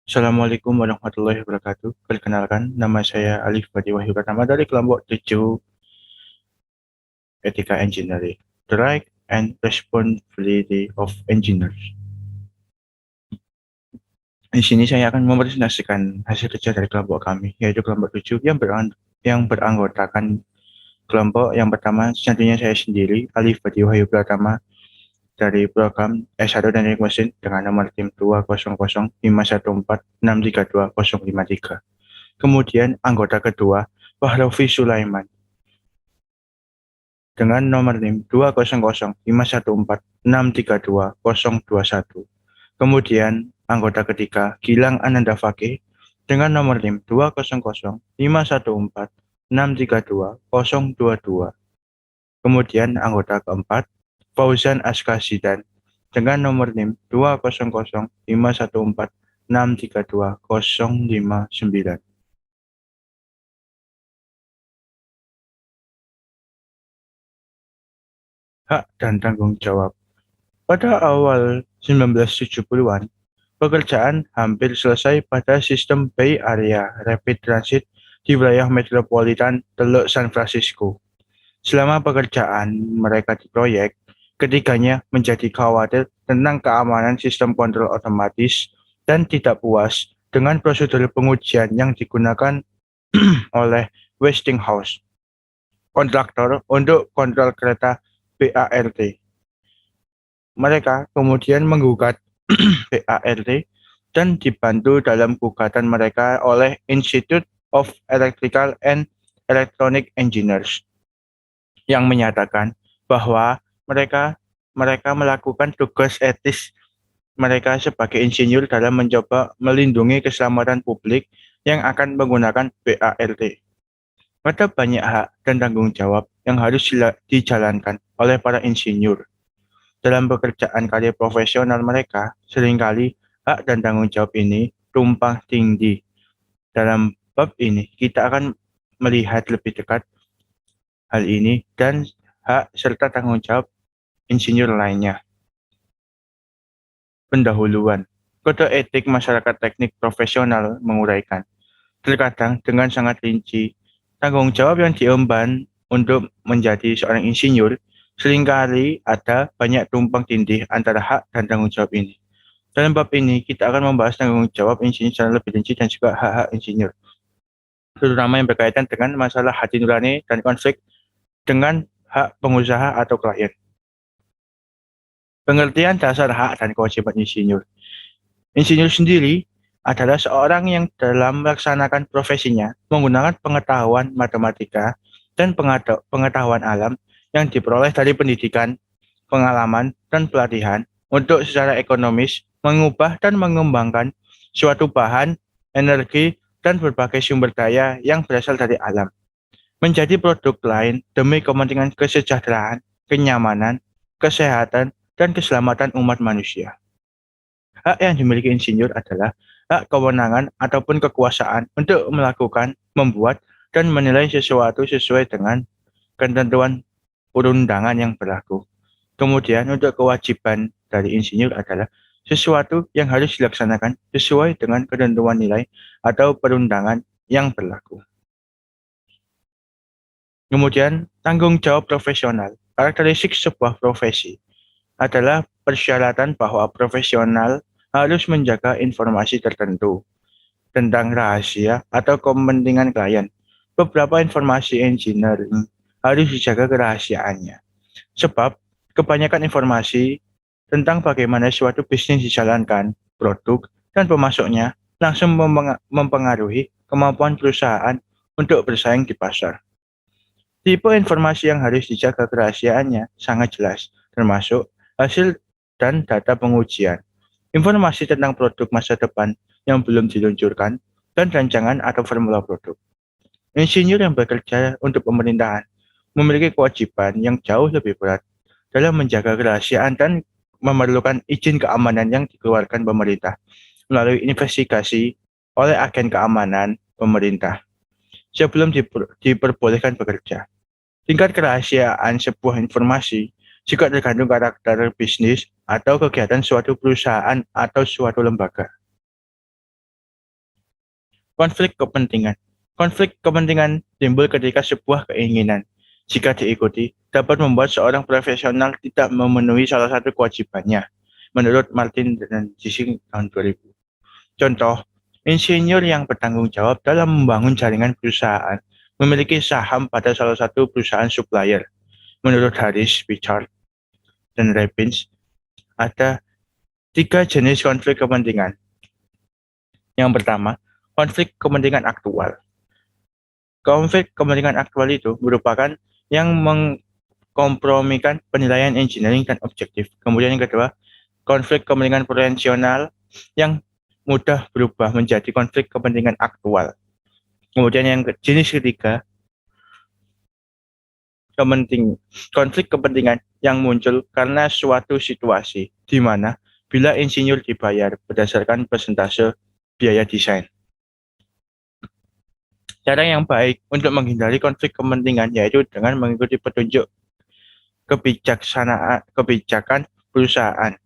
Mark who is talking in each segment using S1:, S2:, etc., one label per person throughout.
S1: Assalamualaikum warahmatullahi wabarakatuh. Perkenalkan, nama saya Alif Badi Wahyu Pratama dari kelompok 7 Etika Engineering, The Right and Responsibility of Engineers. Di sini saya akan mempresentasikan hasil kerja dari kelompok kami, yaitu kelompok 7 yang beranggotakan kelompok yang pertama, tentunya saya sendiri, Alif Badi Wahyu Pratama, dari program S1 Teknik Mesin dengan nomor tim 2005146320053. Kemudian anggota kedua, Wahrofi Sulaiman dengan nomor NIM 2005146320021. Kemudian anggota ketiga, Gilang Ananda Fakih dengan nomor NIM 2005146320022. Kemudian anggota keempat, Fauzan Askasidan dengan nomor NIM 2005146320059. Hak dan tanggung jawab. Pada awal 1970-an, pekerjaan hampir selesai pada sistem Bay Area Rapid Transit di wilayah metropolitan Teluk San Francisco. Selama pekerjaan mereka di proyek, ketiganya menjadi khawatir tentang keamanan sistem kontrol otomatis dan tidak puas dengan prosedur pengujian yang digunakan oleh Westinghouse, kontraktor untuk kontrol kereta BART. Mereka kemudian menggugat BART dan dibantu dalam gugatan mereka oleh Institute of Electrical and Electronic Engineers yang menyatakan bahwa mereka melakukan tugas etis mereka sebagai insinyur dalam mencoba melindungi keselamatan publik yang akan menggunakan BART. Ada banyak hak dan tanggung jawab yang harus dijalankan oleh para insinyur. Dalam pekerjaan karya profesional mereka, seringkali hak dan tanggung jawab ini tumpang tindih. Dalam bab ini, kita akan melihat lebih dekat hal ini dan hak serta tanggung jawab insinyur lainnya. Pendahuluan. Kode etik masyarakat teknik profesional menguraikan, terkadang dengan sangat rinci, tanggung jawab yang diemban untuk menjadi seorang insinyur seringkali ada banyak tumpang tindih antara hak dan tanggung jawab ini. Dalam bab ini, kita akan membahas tanggung jawab insinyur secara lebih rinci dan juga hak-hak insinyur, terutama yang berkaitan dengan masalah hati nurani dan konflik dengan hak pengusaha atau klien. Pengertian dasar hak dan kewajiban insinyur. Insinyur sendiri adalah seorang yang dalam melaksanakan profesinya menggunakan pengetahuan matematika dan pengetahuan alam yang diperoleh dari pendidikan, pengalaman, dan pelatihan untuk secara ekonomis mengubah dan mengembangkan suatu bahan, energi, dan berbagai sumber daya yang berasal dari alam menjadi produk lain demi kepentingan kesejahteraan, kenyamanan, kesehatan, dan keselamatan umat manusia. Hak yang dimiliki insinyur adalah hak kewenangan ataupun kekuasaan untuk melakukan, membuat, dan menilai sesuatu sesuai dengan ketentuan perundangan yang berlaku. Kemudian untuk kewajiban dari insinyur adalah sesuatu yang harus dilaksanakan sesuai dengan ketentuan nilai atau perundangan yang berlaku. Kemudian tanggung jawab profesional. Karakteristik sebuah profesi adalah persyaratan bahwa profesional harus menjaga informasi tertentu tentang rahasia atau kepentingan klien. Beberapa informasi engineering harus dijaga kerahasiaannya. Sebab kebanyakan informasi tentang bagaimana suatu bisnis dijalankan, produk, dan pemasoknya langsung mempengaruhi kemampuan perusahaan untuk bersaing di pasar. Tipe informasi yang harus dijaga kerahasiaannya sangat jelas, termasuk hasil dan data pengujian, informasi tentang produk masa depan yang belum diluncurkan, dan rancangan atau formula produk. Insinyur yang bekerja untuk pemerintahan memiliki kewajiban yang jauh lebih berat dalam menjaga kerahasiaan dan memerlukan izin keamanan yang dikeluarkan pemerintah melalui investigasi oleh agen keamanan pemerintah sebelum diperbolehkan bekerja. Tingkat kerahasiaan sebuah informasi juga tergantung karakter bisnis atau kegiatan suatu perusahaan atau suatu lembaga. Konflik kepentingan. Konflik kepentingan timbul ketika sebuah keinginan, jika diikuti, dapat membuat seorang profesional tidak memenuhi salah satu kewajibannya, menurut Martin dan Gising tahun 2000. Contoh, insinyur yang bertanggung jawab dalam membangun jaringan perusahaan memiliki saham pada salah satu perusahaan supplier. Menurut Harris, Pichard, dan Robbins, ada 3 jenis konflik kepentingan. Yang pertama, konflik kepentingan aktual. Konflik kepentingan aktual itu merupakan yang mengkompromikan penilaian engineering dan objektif. Kemudian yang kedua, konflik kepentingan potensial yang mudah berubah menjadi konflik kepentingan aktual. Kemudian yang jenis ketiga, konflik kepentingan yang muncul karena suatu situasi di mana bila insinyur dibayar berdasarkan persentase biaya desain. Cara yang baik untuk menghindari konflik kepentingan yaitu dengan mengikuti petunjuk kebijakan perusahaan.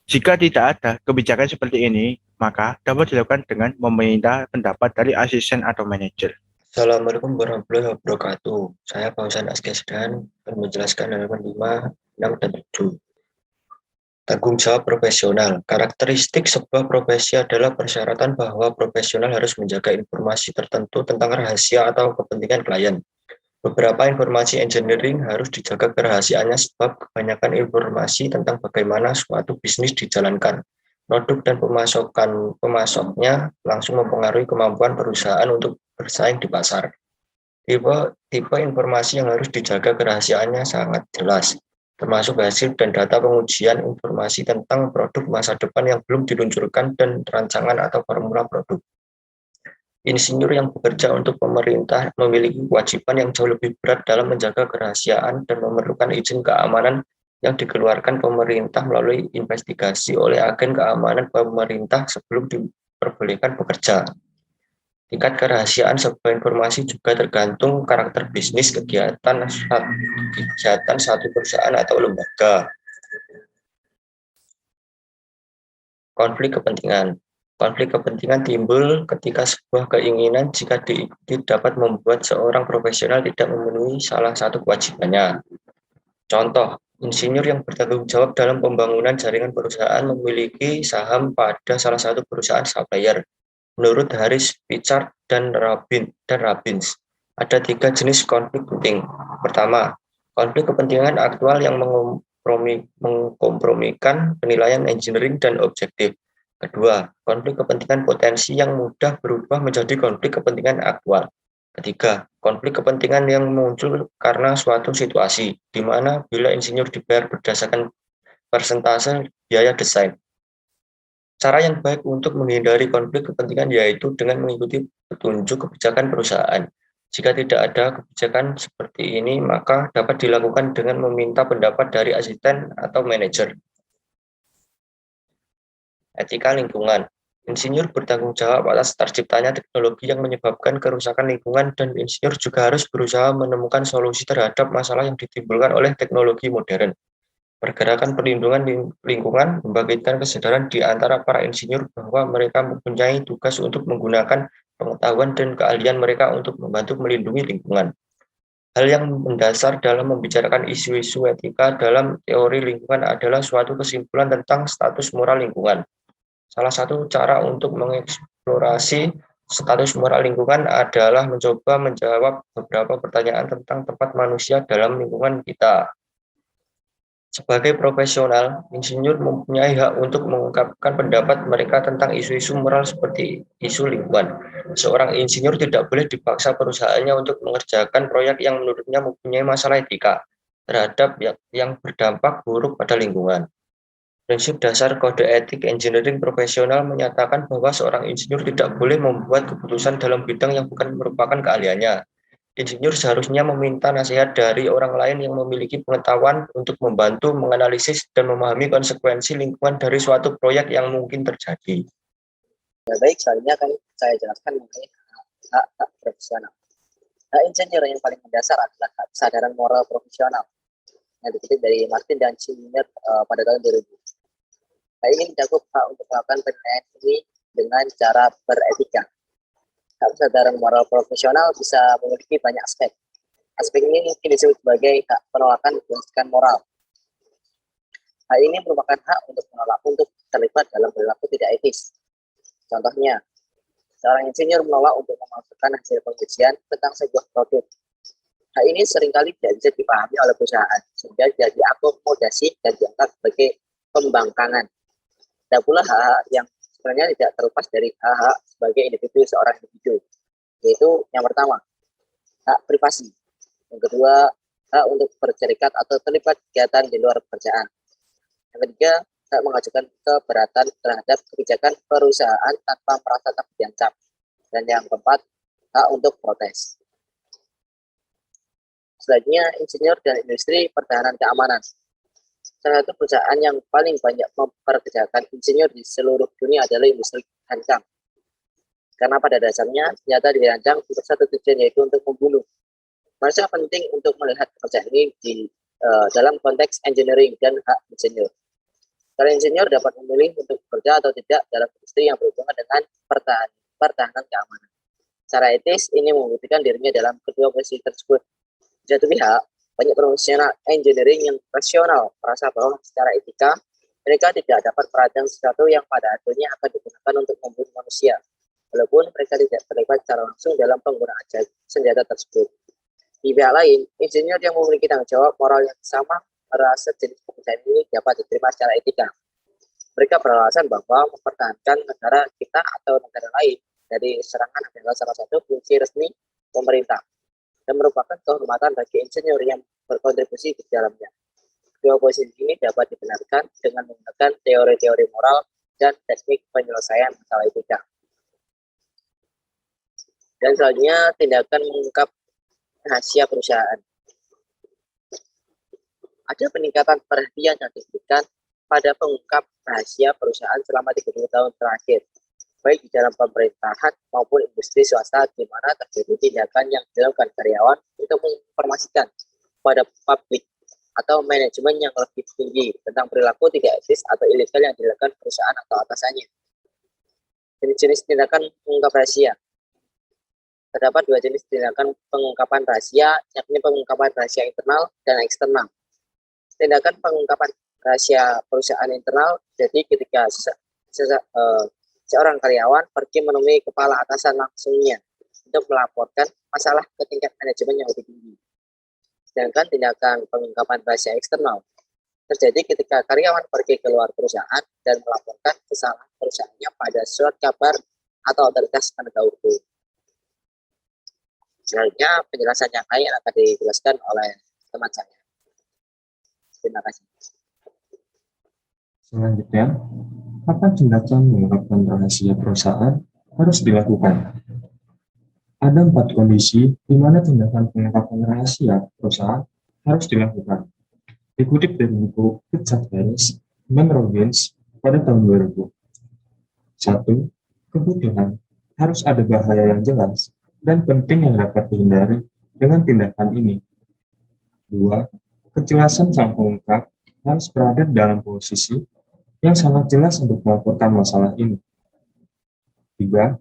S1: Jika tidak ada kebijakan seperti ini, maka dapat dilakukan dengan meminta pendapat dari asisten atau manajer.
S2: Assalamualaikum warahmatullahi wabarakatuh. Saya Fauzan Asgesdan akan menjelaskan halaman 5, 6, dan 7. Tanggung jawab profesional. Karakteristik sebuah profesi adalah persyaratan bahwa profesional harus menjaga informasi tertentu tentang rahasia atau kepentingan klien. Beberapa informasi engineering harus dijaga kerahasiaannya sebab kebanyakan informasi tentang bagaimana suatu bisnis dijalankan, produk dan pemasoknya langsung mempengaruhi kemampuan perusahaan untuk bersaing di pasar. Tipe informasi yang harus dijaga kerahasiaannya sangat jelas, termasuk hasil dan data pengujian informasi tentang produk masa depan yang belum diluncurkan dan rancangan atau formula produk. Insinyur yang bekerja untuk pemerintah memiliki kewajiban yang jauh lebih berat dalam menjaga kerahasiaan dan memerlukan izin keamanan yang dikeluarkan pemerintah melalui investigasi oleh agen keamanan pemerintah sebelum diperbolehkan bekerja. Tingkat kerahasiaan sebuah informasi juga tergantung karakter bisnis kegiatan satu perusahaan atau lembaga. Konflik kepentingan. Konflik kepentingan timbul ketika sebuah keinginan jika diikuti dapat membuat seorang profesional tidak memenuhi salah satu kewajibannya. Contoh, insinyur yang bertanggung jawab dalam pembangunan jaringan perusahaan memiliki saham pada salah satu perusahaan supplier. Menurut Harris, Pichard, dan Robbins, ada 3 jenis konflik penting. Pertama, konflik kepentingan aktual yang mengkompromikan penilaian engineering dan objektif. Kedua, konflik kepentingan potensi yang mudah berubah menjadi konflik kepentingan aktual. Ketiga, konflik kepentingan yang muncul karena suatu situasi, di mana bila insinyur dibayar berdasarkan persentase biaya desain. Cara yang baik untuk menghindari konflik kepentingan yaitu dengan mengikuti petunjuk kebijakan perusahaan. Jika tidak ada kebijakan seperti ini, maka dapat dilakukan dengan meminta pendapat dari asisten atau manajer. Etika lingkungan. Insinyur bertanggung jawab atas terciptanya teknologi yang menyebabkan kerusakan lingkungan dan insinyur juga harus berusaha menemukan solusi terhadap masalah yang ditimbulkan oleh teknologi modern. Pergerakan perlindungan lingkungan membangkitkan kesadaran di antara para insinyur bahwa mereka mempunyai tugas untuk menggunakan pengetahuan dan keahlian mereka untuk membantu melindungi lingkungan. Hal yang mendasar dalam membicarakan isu-isu etika dalam teori lingkungan adalah suatu kesimpulan tentang status moral lingkungan. Salah satu cara untuk mengeksplorasi status moral lingkungan adalah mencoba menjawab beberapa pertanyaan tentang tempat manusia dalam lingkungan kita. Sebagai profesional, insinyur mempunyai hak untuk mengungkapkan pendapat mereka tentang isu-isu moral seperti isu lingkungan. Seorang insinyur tidak boleh dipaksa perusahaannya untuk mengerjakan proyek yang menurutnya mempunyai masalah etika terhadap yang berdampak buruk pada lingkungan. Prinsip dasar kode etik engineering profesional menyatakan bahwa seorang insinyur tidak boleh membuat keputusan dalam bidang yang bukan merupakan keahliannya. Insinyur seharusnya meminta nasihat dari orang lain yang memiliki pengetahuan untuk membantu menganalisis dan memahami konsekuensi lingkungan dari suatu proyek yang mungkin terjadi.
S3: Baik, selanjutnya akan saya jelaskan mengenai hak profesional. Hak insinyur yang paling mendasar adalah hak kesadaran moral profesional yang dikutip dari Martin dan Singer pada tahun 2000. Hak ini mencakup hak untuk melakukan penilaian ini dengan cara beretika. Kesadaran moral profesional bisa memiliki banyak aspek. Aspek ini mungkin disebut sebagai hak penolakan berdasarkan moral. Hal ini merupakan hak untuk menolak untuk terlibat dalam perilaku tidak etis. Contohnya, seorang insinyur menolak untuk memasukkan hasil pengujian tentang sebuah produk. Hal ini seringkali tidak bisa dipahami oleh perusahaan, sehingga tidak diakomodasi dan dianggap sebagai pembangkangan. Ada pula hak yang sebenarnya tidak terlepas dari hak sebagai individu seorang individu, yaitu yang pertama, hak privasi. Yang kedua, hak untuk berserikat atau terlibat kegiatan di luar pekerjaan. Yang ketiga, hak mengajukan keberatan terhadap kebijakan perusahaan tanpa merasa takut diancam. Dan yang keempat, hak untuk protes. Selanjutnya, insinyur dan industri pertahanan keamanan. Salah satu perusahaan yang paling banyak memperkerjakan insinyur di seluruh dunia adalah industri hancam. Karena pada dasarnya, senjata dirancang untuk satu tujuan, yaitu untuk membunuh. Merasa penting untuk melihat pekerjaan ini dalam konteks engineering dan hak insinyur. Para insinyur dapat memilih untuk bekerja atau tidak dalam industri yang berhubungan dengan pertahanan keamanan. Secara etis, ini membuktikan dirinya dalam kedua posisi tersebut. Di satu pihak, banyak profesional engineering yang rasional merasa bahwa secara etika, mereka tidak dapat perhatian sesuatu yang pada akhirnya akan digunakan untuk membunuh manusia, walaupun mereka tidak terlibat secara langsung dalam penggunaan senjata tersebut. Di pihak lain, insinyur yang memiliki tanggung jawab moral yang sama merasa jenis pekerjaan ini dapat diterima secara etika. Mereka beralasan bahwa mempertahankan negara kita atau negara lain dari serangan adalah salah satu fungsi resmi pemerintah dan merupakan kehormatan bagi insinyur yang berkontribusi di dalamnya. Kedua posisi ini dapat dibenarkan dengan menggunakan teori-teori moral dan teknik penyelesaian masalah etika. Dan selanjutnya, tindakan mengungkap rahasia perusahaan. Ada peningkatan perhatian yang diberikan pada pengungkap rahasia perusahaan selama 30 tahun terakhir, baik di dalam pemerintahan maupun industri swasta, di mana terjadi tindakan yang dilakukan karyawan untuk menginformasikan pada publik atau manajemen yang lebih tinggi tentang perilaku tidak etis atau ilegal yang dilakukan perusahaan atau atasannya. Jenis-jenis tindakan pengungkap rahasia. Terdapat dua jenis tindakan pengungkapan rahasia, yakni pengungkapan rahasia internal dan eksternal. Tindakan pengungkapan rahasia perusahaan internal jadi ketika seorang karyawan pergi menemui kepala atasan langsungnya untuk melaporkan masalah ke tingkat manajemen yang lebih tinggi. Sedangkan tindakan pengungkapan rahasia eksternal terjadi ketika karyawan pergi keluar perusahaan dan melaporkan kesalahan perusahaannya pada surat kabar atau otoritas penegak hukum. Selanjutnya, penjelasan yang lain akan dijelaskan oleh teman saya. Terima kasih.
S4: Selanjutnya, apa tindakan mengungkapkan rahasia perusahaan harus dilakukan? Ada 4 kondisi di mana tindakan pengungkapan rahasia perusahaan harus dilakukan. Dikutip dari buku Richard Harris dan Robbins pada tahun 2000. 1. Kebutuhan. Harus ada bahaya yang jelas dan penting yang dapat dihindari dengan tindakan ini. 2. Kejelasan sang pengungkap harus berada dalam posisi yang sangat jelas untuk melaporkan masalah ini. 3.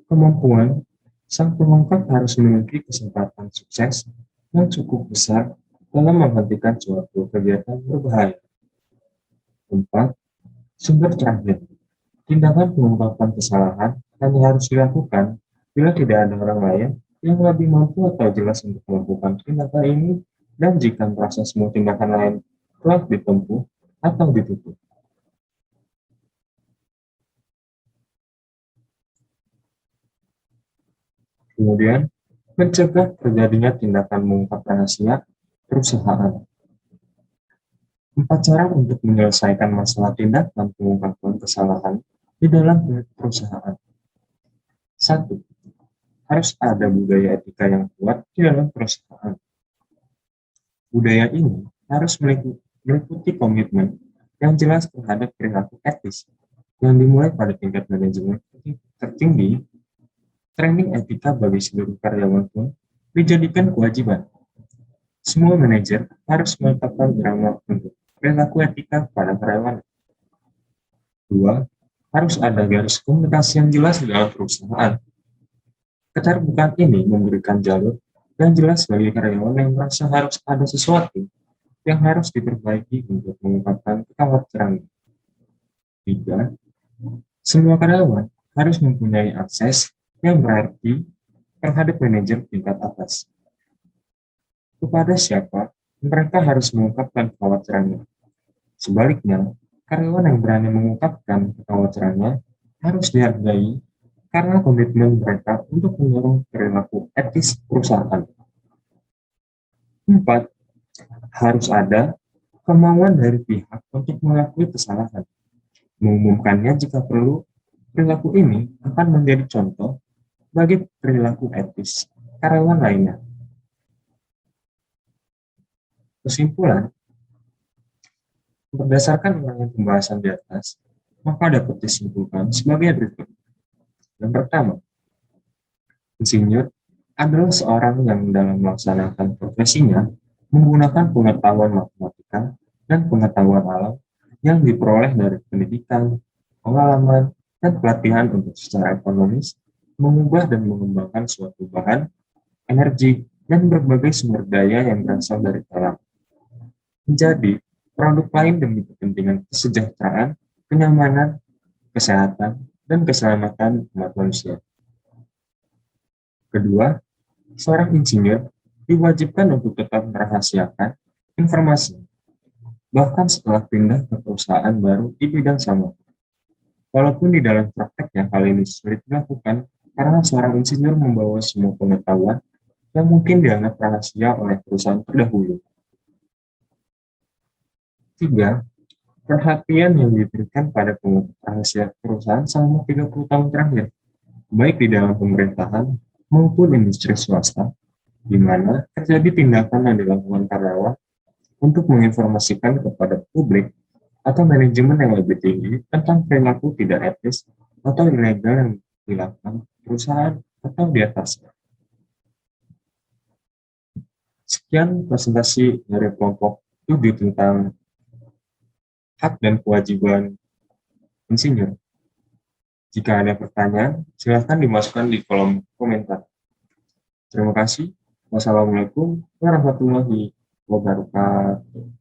S4: Kemampuan. Sang pengungkap harus memiliki kesempatan sukses yang cukup besar dalam menghentikan suatu kegiatan berbahaya. 4. Sumber terakhir. Tindakan pengungkapan kesalahan hanya harus dilakukan bila tidak ada orang lain yang lebih mampu atau jelas untuk melakukan tindakan ini, dan jika merasa semua tindakan lain telah ditempuh atau ditutup. Kemudian, mencegah terjadinya tindakan mengungkap rahasia perusahaan. 4 cara untuk menyelesaikan masalah tindakan pengungkapan kesalahan di dalam perusahaan. 1. Harus ada budaya etika yang kuat di dalam perusahaan. Budaya ini harus meliputi komitmen yang jelas terhadap perilaku etis yang dimulai pada tingkat manajemen tertinggi. Training etika bagi seluruh karyawan pun dijadikan kewajiban. Semua manajer harus menetapkan irama untuk perilaku etika pada karyawan. 2. Harus ada garis komunikasi yang jelas di dalam perusahaan. Keterbukaan ini memberikan jalur yang jelas bagi karyawan yang merasa harus ada sesuatu yang harus diperbaiki untuk mengungkapkan kekhawatiran. 3. Semua karyawan harus mempunyai akses yang berarti terhadap manajer tingkat atas. Kepada siapa mereka harus mengungkapkan kekhawatirannya. Sebaliknya, karyawan yang berani mengungkapkan kekhawatirannya harus dihargai karena komitmen mereka untuk mendorong perilaku etis perusahaan. 4. Harus ada kemauan dari pihak untuk mengakui kesalahan, mengumumkannya jika perlu. Perilaku ini akan menjadi contoh bagi perilaku etis karyawan lainnya. Kesimpulan, berdasarkan uraian pembahasan di atas, maka dapat disimpulkan sebagai berikut. Yang pertama, insinyur adalah seorang yang dalam melaksanakan profesinya menggunakan pengetahuan matematika dan pengetahuan alam yang diperoleh dari pendidikan, pengalaman, dan pelatihan untuk secara ekonomis mengubah dan mengembangkan suatu bahan, energi, dan berbagai sumber daya yang berasal dari alam menjadi produk lain demi kepentingan kesejahteraan, kenyamanan, kesehatan, dan keselamatan umat manusia. Kedua, seorang insinyur diwajibkan untuk tetap merahasiakan informasi, bahkan setelah pindah ke perusahaan baru di bidang sama. Walaupun di dalam prakteknya hal ini sulit dilakukan karena seorang insinyur membawa semua pengetahuan yang mungkin dianggap rahasia oleh perusahaan terdahulu. 3. Perhatian yang diberikan pada pengungkap rahasia perusahaan selama 30 tahun terakhir, baik di dalam pemerintahan maupun industri swasta, di mana terjadi tindakan yang dilakukan karyawan untuk menginformasikan kepada publik atau manajemen yang lebih tinggi tentang perilaku tidak etis atau ilegal yang dilakukan perusahaan atau di atasnya. Sekian presentasi dari kelompok 7 tentang hak dan kewajiban insinyur. Jika ada pertanyaan, silakan dimasukkan di kolom komentar. Terima kasih. Wassalamualaikum warahmatullahi wabarakatuh.